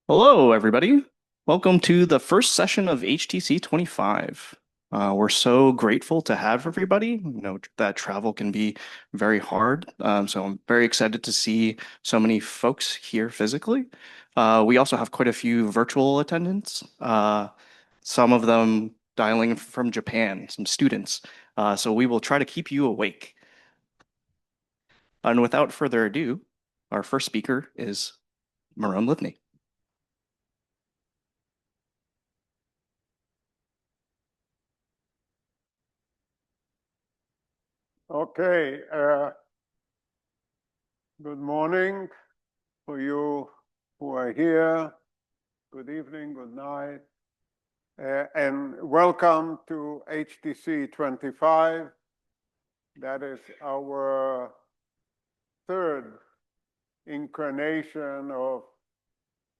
Hello, everybody. Welcome to the first session of HTC 25. We're so grateful to have everybody. That travel can be very hard. So I'm very excited to see so many folks here physically. We also have quite a few virtual attendants, some of them dialing from Japan, some students. So we will try to keep you awake. And without further ado, our first speaker is Miron Livny. Okay, good morning for you who are here. Good evening, good night, and welcome to HTC 25. That is our third incarnation of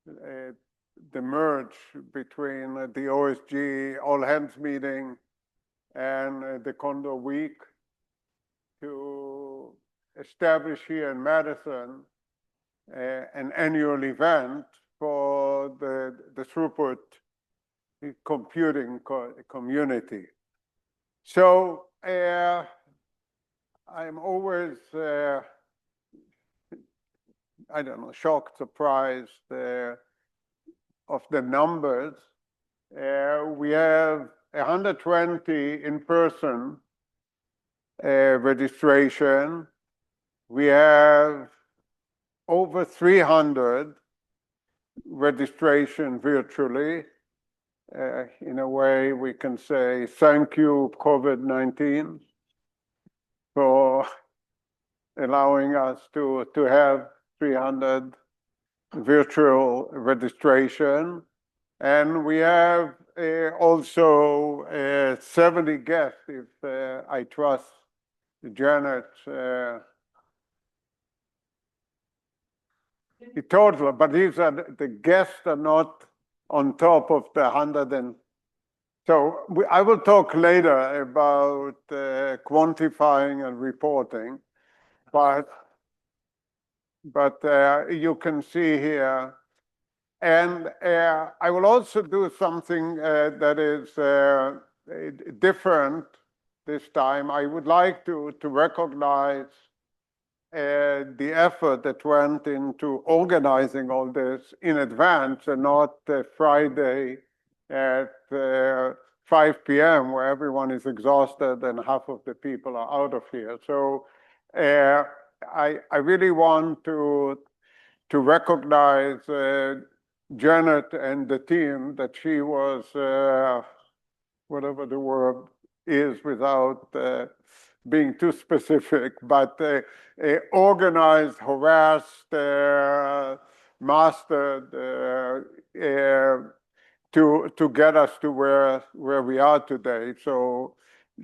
the merge between the OSG All Hands meeting and the Condor Week to establish here in Madison an annual event for the throughput computing community. So I'm always, I don't know, shocked, surprised of the numbers. We have 120 in-person registration. We have over 300 registration virtually. In a way, we can say thank you, COVID-19, for allowing us to have 300 virtual registration. And we have also 70 guests, if I trust Janet. The total, but these are the guests are not on top of the 100. And so I will talk later about quantifying and reporting, but you can see here. And I will also do something that is different this time. I would like to recognize the effort that went into organizing all this in advance and not Friday at 5 p.m. where everyone is exhausted and half of the people are out of here. So I really want to recognize Janet and the team that she was, whatever the word is without being too specific, but organized, harassed, mastered to get us to where we are today. So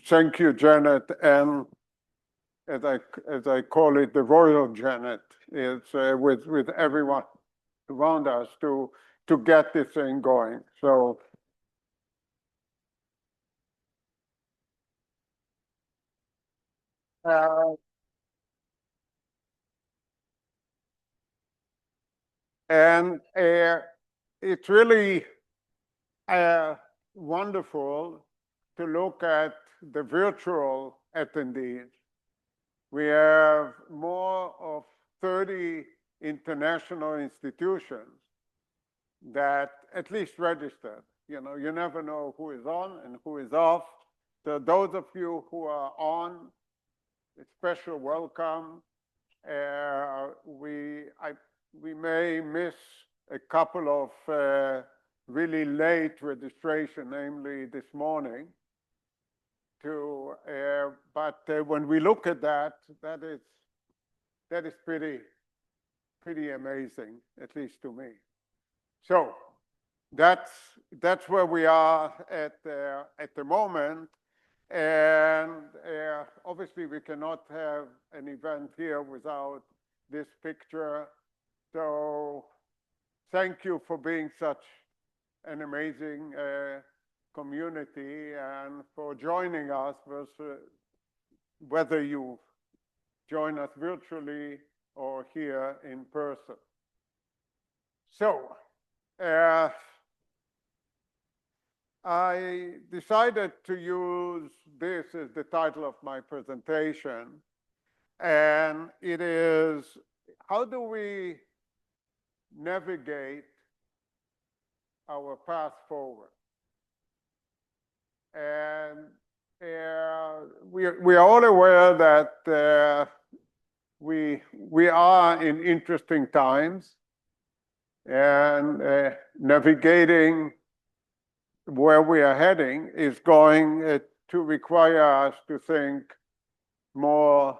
thank you, Janet, and as I call it, the Royal Janet, is with everyone around us to get this thing going. So and it's really wonderful to look at the virtual attendees. We have more of 30 international institutions that at least registered. You know, you never know who is on and who is off. So those of you who are on, a special welcome. We may miss a couple of really late registration, namely this morning. But when we look at that, that is pretty amazing, at least to me. So that's where we are at the moment. And obviously, we cannot have an event here without this picture. So thank you for being such an amazing community and for joining us, whether you join us virtually or here in person. So I decided to use this as the title of my presentation, and it is, how do we navigate our path forward? And we are all aware that we are in interesting times, and navigating where we are heading is going to require us to think more,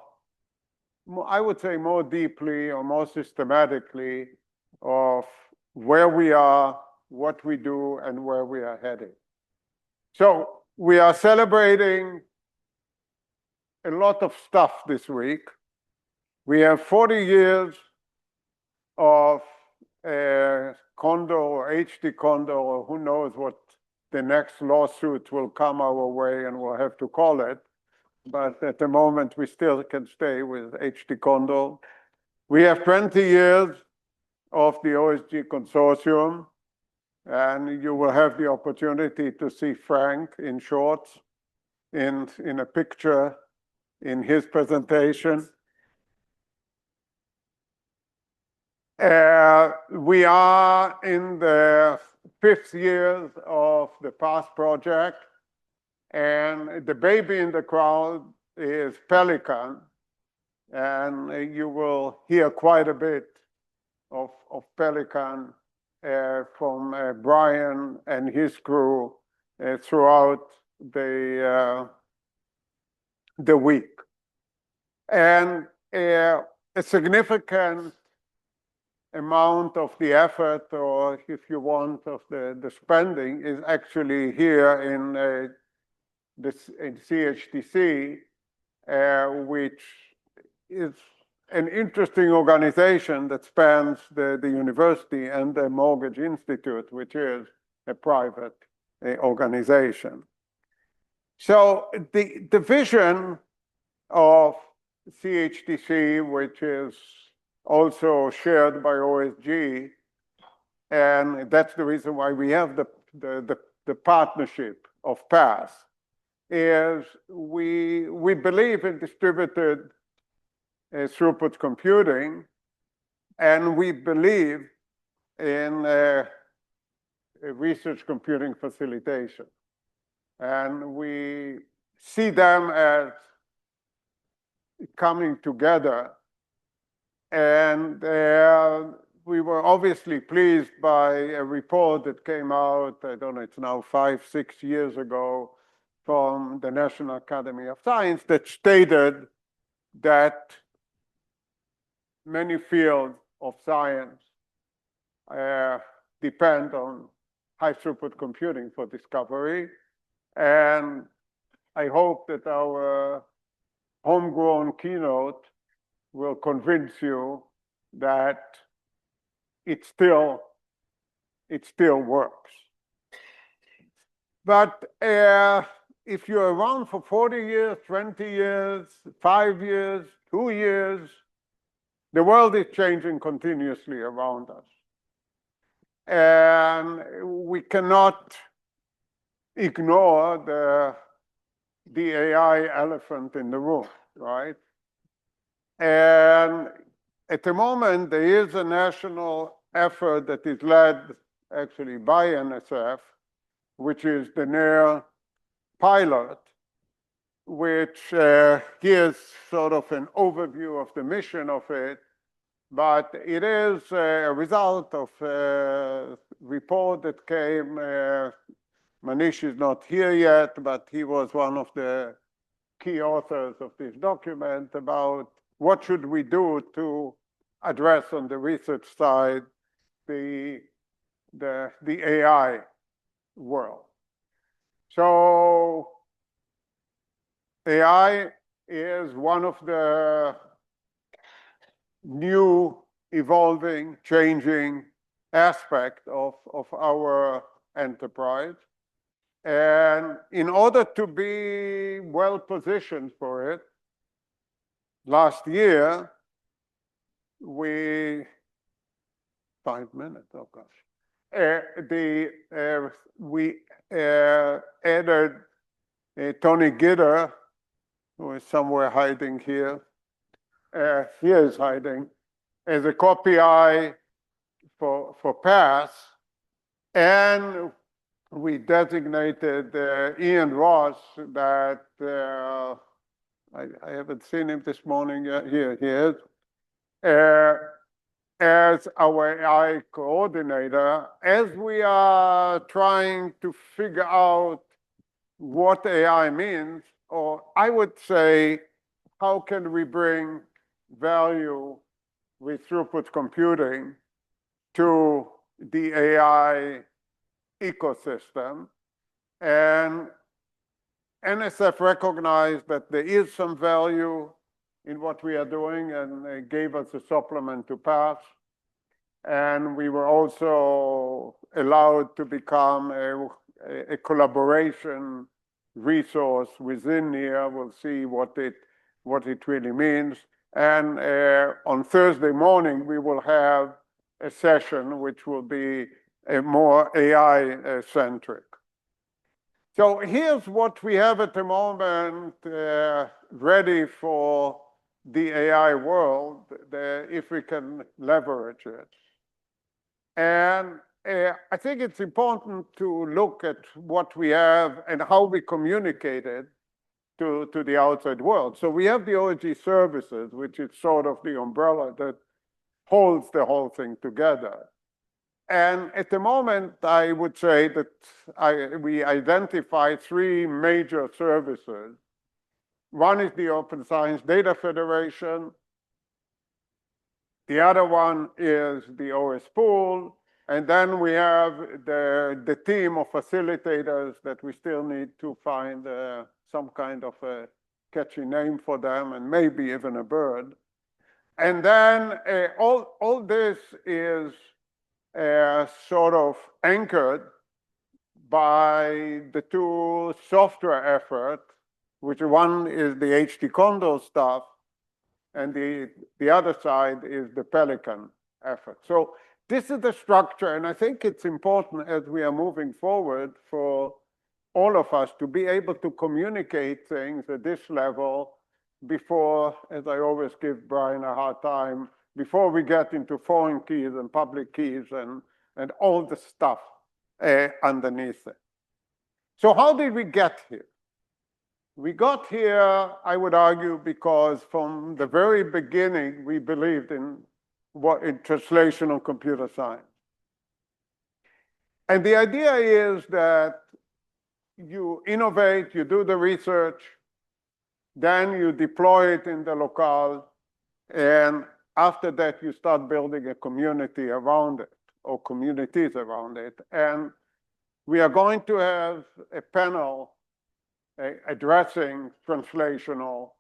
I would say, more deeply or more systematically of where we are, what we do, and where we are heading. So we are celebrating a lot of stuff this week. We have 40 years of Condor or HD Condor, or who knows what the next lawsuit will come our way and we'll have to call it. But at the moment, we still can stay with HD Condor. We have 20 years of the OSG consortium, and you will have the opportunity to see Frank in shorts in a picture in his presentation. We are in the 5th year of the PASS project, and the baby in the crowd is Pelican, and you will hear quite a bit of Pelican from Brian and his crew throughout the week. And a significant amount of the effort, or if you want, of the spending, is actually here in CHTC, which is an interesting organization that spans the university and the Mortgage Institute, which is a private organization. So the vision of CHTC, which is also shared by OSG, and that's the reason why we have the partnership of PASS, is we believe in distributed throughput computing, and we believe in research computing facilitation. And we see them as coming together. And we were obviously pleased by a report that came out, I don't know, it's now 5-6 years ago, from the National Academy of Science that stated that many fields of science depend on high throughput computing for discovery. And I hope that our homegrown keynote will convince you that it still works. But if you're around for 40 years, 20 years, 5 years, 2 years, the world is changing continuously around us. And we cannot ignore the AI elephant in the room, right? And at the moment, there is a national effort that is led actually by NSF, which is the NEAR pilot, which gives sort of an overview of the mission of it. But it is a result of a report that came. Manish is not here yet, but he was one of the key authors of this document about what should we do to address on the research side the AI world. So AI is one of the new, evolving, changing aspect of our enterprise. And in order to be well positioned for it, last year, 5 minutes, oh gosh. we added Tony Gitter, who is somewhere hiding here. He is hiding as a co-PI for PASS, and we designated Ian Ross that I haven't seen him this morning yet. Here he is. As our AI coordinator, as we are trying to figure out what AI means, or I would say, how can we bring value with throughput computing to the AI ecosystem? And NSF recognized that there is some value in what we are doing, and they gave us a supplement to pass. And we were also allowed to become a collaboration resource within here. We'll see what it really means. And on Thursday morning, we will have a session which will be a more AI centric. So here's what we have at the moment ready for the AI world, if we can leverage it. And I think it's important to look at what we have and how we communicate it to the outside world. So we have the OSG services, which is sort of the umbrella that holds the whole thing together. And at the moment, I would say that we identify three major services. One is the Open Science Data Federation. The other one is the OS Pool. And then we have the team of facilitators that we still need to find some kind of a catchy name for them, and maybe even a bird. And then all this is sort of anchored by the two software efforts, which one is the HT Condor stuff, and the other side is the Pelican effort. So this is the structure, and I think it's important as we are moving forward for all of us to be able to communicate things at this level before, as I always give Brian a hard time, before we get into foreign keys and public keys and all the stuff underneath it. So how did we get here? We got here, I would argue, because from the very beginning, we believed in translational computer science. And the idea is that you innovate, you do the research, then you deploy it in the locale, and after that, you start building a community around it, or communities around it. And we are going to have a panel addressing translational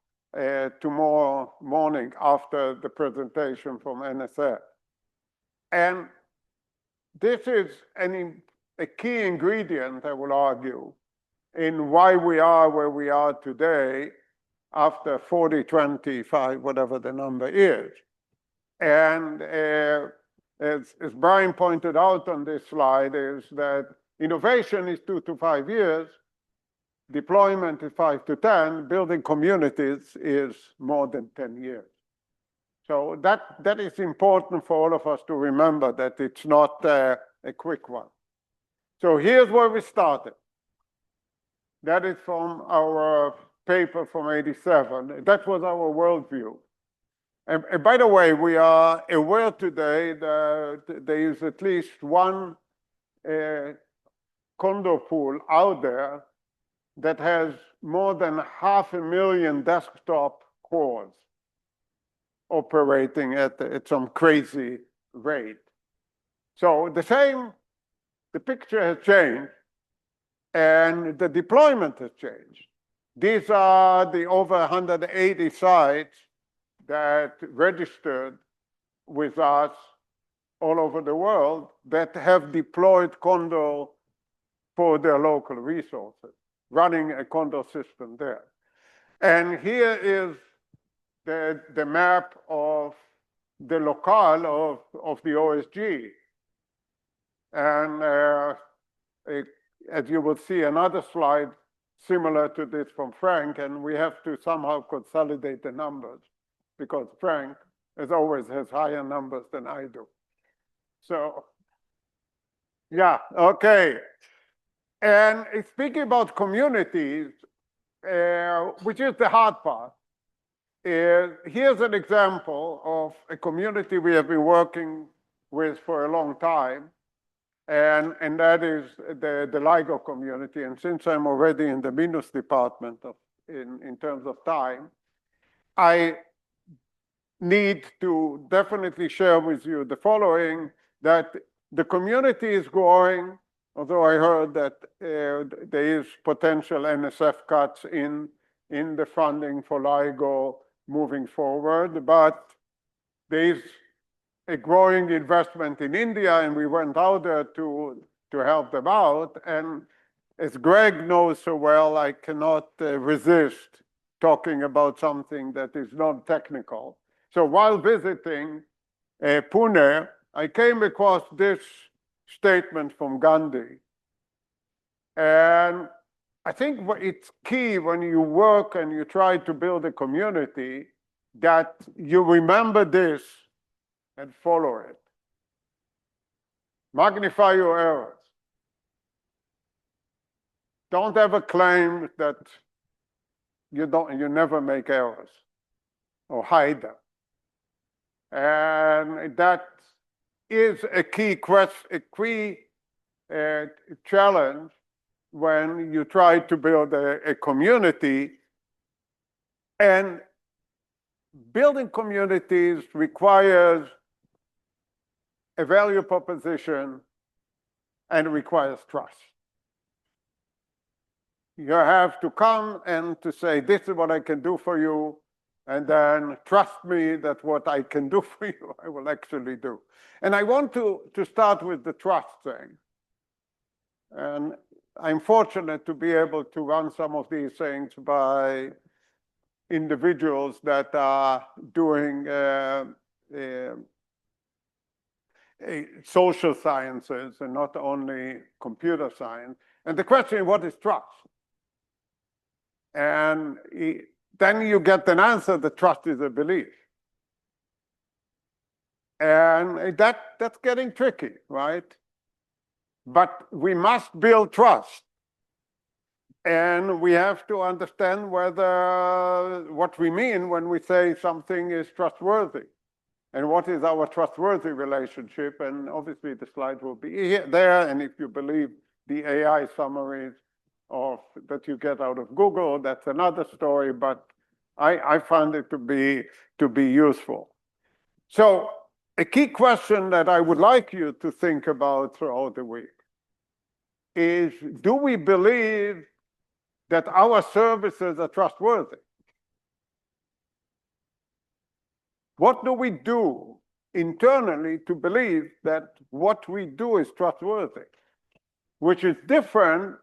tomorrow morning after the presentation from NSF. And this is a key ingredient, I will argue, in why we are where we are today after 40, 25, whatever the number is. And as Brian pointed out on this slide, is that innovation is 2 to 5 years, deployment is 5 to 10, building communities is more than 10 years. So that is important for all of us to remember, that it's not a quick one. So here's where we started. That is from our paper from '87. That was our worldview. And by the way, we are aware today that there is at least one Condor pool out there that has more than 500,000 desktop cores operating at some crazy rate. So the picture has changed, and the deployment has changed. These are the over 180 sites that registered with us all over the world that have deployed Condor for their local resources, running a Condor system there. And here is the map of the locale of the OSG. And as you will see another slide similar to this from Frank, and we have to somehow consolidate the numbers because Frank, as always, has higher numbers than I do. So, yeah, okay. And speaking about communities, which is the hard part, here's an example of a community we have been working with for a long time, and that is the LIGO community. And since I'm already in the Minus department in terms of time, I need to definitely share with you the following, that the community is growing, although I heard that there is potential NSF cuts in the funding for LIGO moving forward, but there is a growing investment in India, and we went out there to help them out. And as Greg knows so well, I cannot resist talking about something that is non-technical. So while visiting Pune, I came across this statement from Gandhi. And I think it's key when you work and you try to build a community that you remember this and follow it. Magnify your errors. Don't ever claim that you never make errors or hide them. And that is a key challenge when you try to build a community. And building communities requires a value proposition and requires trust. You have to come and to say, this is what I can do for you, and then trust me that what I can do for you, I will actually do. And I want to start with the trust thing. And I'm fortunate to be able to run some of these things by individuals that are doing social sciences and not only computer science. And the question is, what is trust? And then you get an answer that trust is a belief. And that's getting tricky, right? But we must build trust. And we have to understand what we mean when we say something is trustworthy. And what is our trustworthy relationship? And obviously the slide will be there. And if you believe the AI summaries that you get out of Google, that's another story. But I found it to be useful. So a key question that I would like you to think about throughout the week is, do we believe that our services are trustworthy? What do we do internally to believe that what we do is trustworthy? Which is different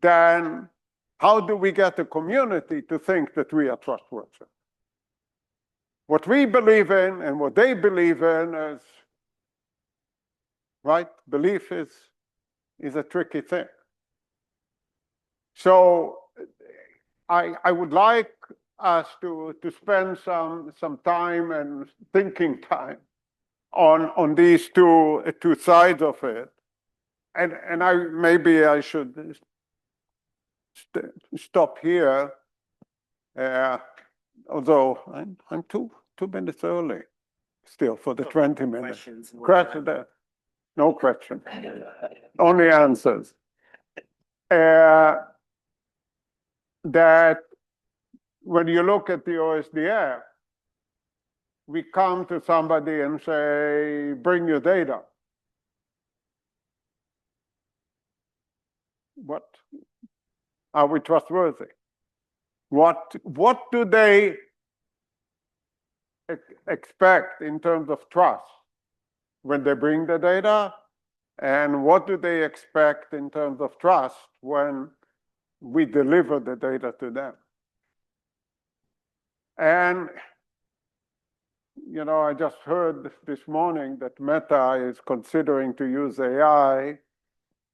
than how do we get a community to think that we are trustworthy? What we believe in and what they believe in is, right? Belief is a tricky thing. So I would like us to spend some time and thinking time on these two sides of it. And maybe I should stop here, although I'm two minutes early still for the 20 minutes. Questions? No question. Only answers. That when you look at the OSDF, we come to somebody and say, bring your data. What? Are we trustworthy? What do they expect in terms of trust when they bring the data? And what do they expect in terms of trust when we deliver the data to them? And you know, I just heard this morning that Meta is considering to use AI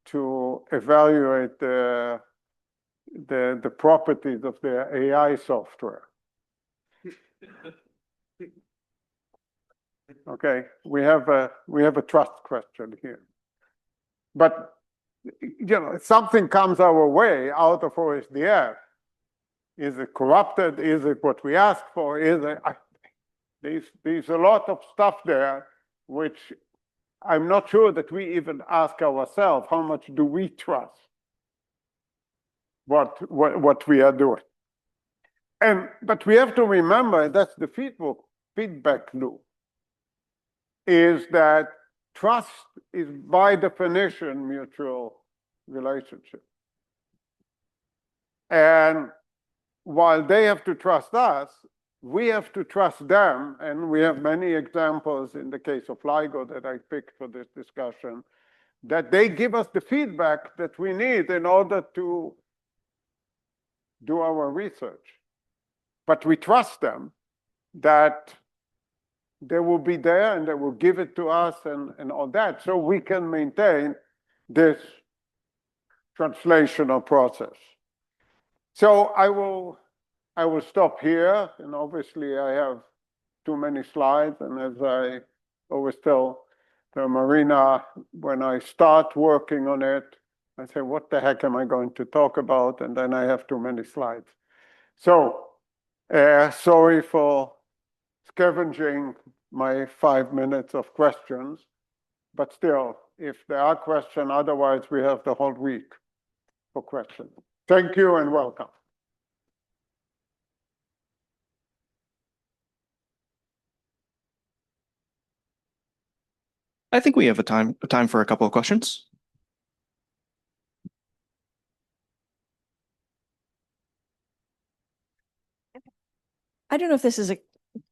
to evaluate the properties of their AI software. Okay, we have a trust question here. But you know, if something comes our way out of OSDF, is it corrupted? Is it what we asked for? Is it there's a lot of stuff there which I'm not sure that we even ask ourselves, how much do we trust what we are doing? But we have to remember that's the feedback loop, is that trust is by definition mutual relationship. And while they have to trust us, we have to trust them. And we have many examples in the case of LIGO that I picked for this discussion, that they give us the feedback that we need in order to do our research. But we trust them that they will be there and they will give it to us and all that, so we can maintain this translational process. So I will stop here, and obviously I have too many slides, and as I always tell Marina, when I start working on it, I say, what the heck am I going to talk about? And then I have too many slides. So sorry for scavenging my 5 minutes of questions, but still, if there are questions, otherwise we have the whole week for questions. Thank you and welcome. I think we have a time for a couple of questions. I don't know if this is a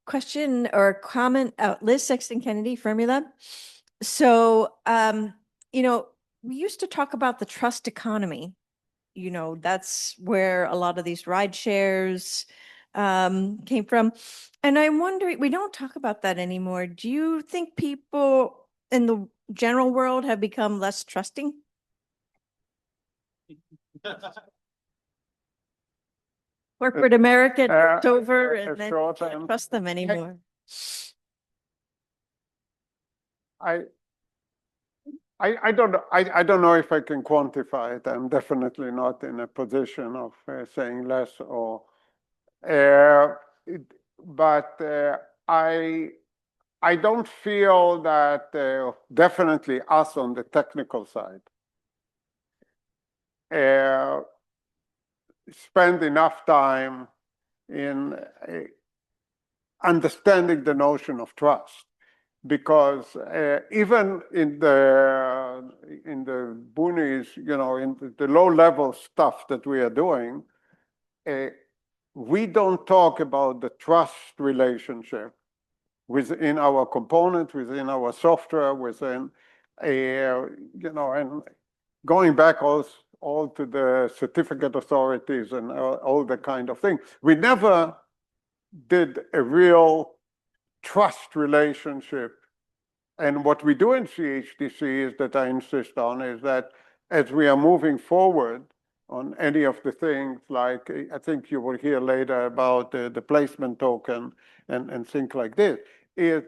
question or a comment. Liz Sexton Kennedy, Formula. So, you know, we used to talk about the trust economy. You know, that's where a lot of these ride shares came from. And I'm wondering, we don't talk about that anymore. Do you think people in the general world have become less trusting? Corporate America took over and then you can't trust them anymore. I don't know. I don't know if I can quantify it. I'm definitely not in a position of saying less or, but I don't feel that definitely us on the technical side spend enough time in understanding the notion of trust, because even in the boonies, you know, in the low-level stuff that we are doing, we don't talk about the trust relationship within our component, within our software, within you know, and going back all to the certificate authorities and all the kind of thing. We never did a real trust relationship. And what we do in CHTC is that I insist on is that as we are moving forward on any of the things, like I think you will hear later about the placement token and things like this, is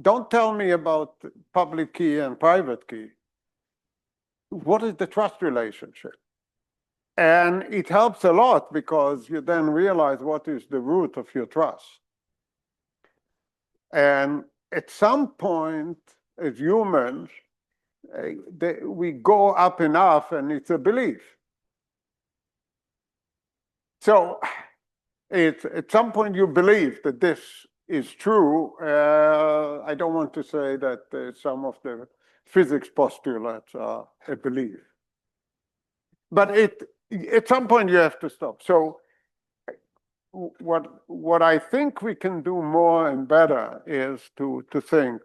don't tell me about public key and private key. What is the trust relationship? And it helps a lot because you then realize what is the root of your trust. And at some point, as humans, we go up enough and it's a belief. So at some point you believe that this is true. I don't want to say that some of the physics postulates are a belief. But at some point you have to stop. So what I think we can do more and better is to think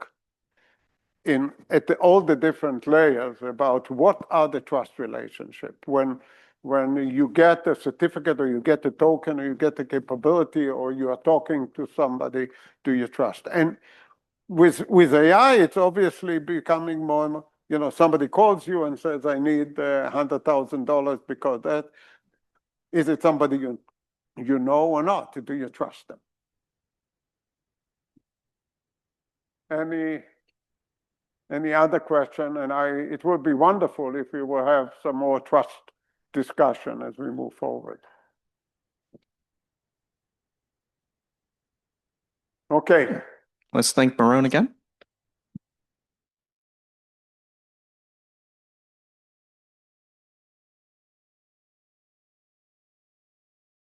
at all the different layers about what are the trust relationships. When when you get a certificate or you get a token or you get a capability or you are talking to somebody, do you trust? And with AI, it's obviously becoming more and more, you know, somebody calls you and says, I need $100,000 because that, is it somebody you know or not? Do you trust them? Any other question? And it would be wonderful if we will have some more trust discussion as we move forward. Okay. Let's thank Miron again.